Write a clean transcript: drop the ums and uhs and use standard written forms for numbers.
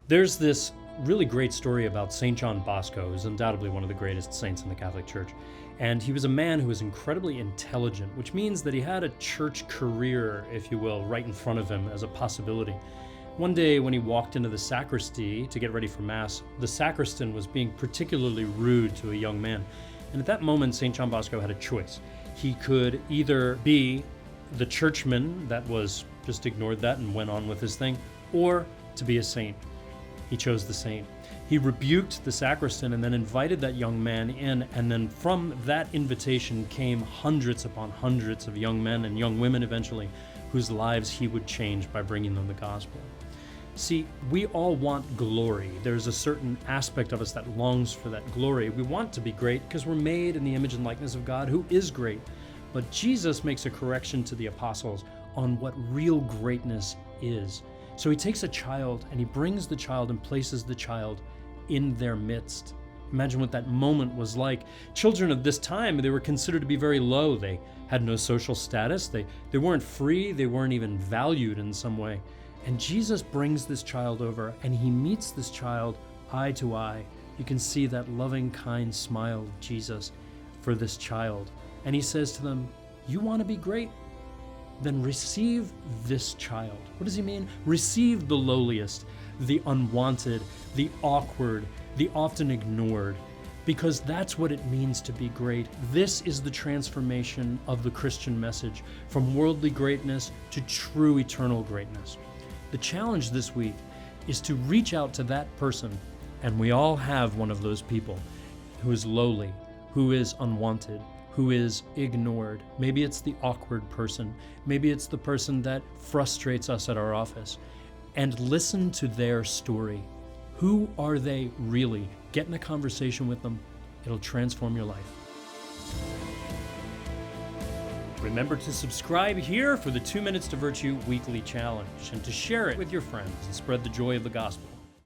There's this really great story about St. John Bosco, who's undoubtedly one of the greatest saints in the Catholic Church. And he was a man who was incredibly intelligent, which means that he had a church career, if you will, right in front of him as a possibility. One day when he walked into the sacristy to get ready for Mass, the sacristan was being particularly rude to a young man. And at that moment, St. John Bosco had a choice. He could either be the churchman that was just ignored that and went on with his thing, or to be a saint. He chose the saint. He rebuked the sacristan and then invited that young man in, and then from that invitation came hundreds upon hundreds of young men and young women eventually, whose lives he would change by bringing them the gospel. See, we all want glory. There's a certain aspect of us that longs for that glory. We want to be great because we're made in the image and likeness of God, who is great. But Jesus makes a correction to the apostles on what real greatness is. So he takes a child and he brings the child and places the child in their midst. Imagine what that moment was like. Children of this time, they were considered to be very low. They had no social status. They weren't free. They weren't even valued in some way. And Jesus brings this child over and he meets this child eye to eye. You can see that loving, kind smile of Jesus for this child. And he says to them, "You want to be great? Then receive this child." What does he mean? Receive the lowliest, the unwanted, the awkward, the often ignored, because that's what it means to be great. This is the transformation of the Christian message, from worldly greatness to true eternal greatness. The challenge this week is to reach out to that person, and we all have one of those people, who is lowly, who is unwanted, who is ignored. Maybe it's the awkward person. Maybe it's the person that frustrates us at our office. And listen to their story. Who are they really? Get in a conversation with them. It'll transform your life. Remember to subscribe here for the 2 Minutes to Virtue weekly challenge and to share it with your friends and spread the joy of the gospel.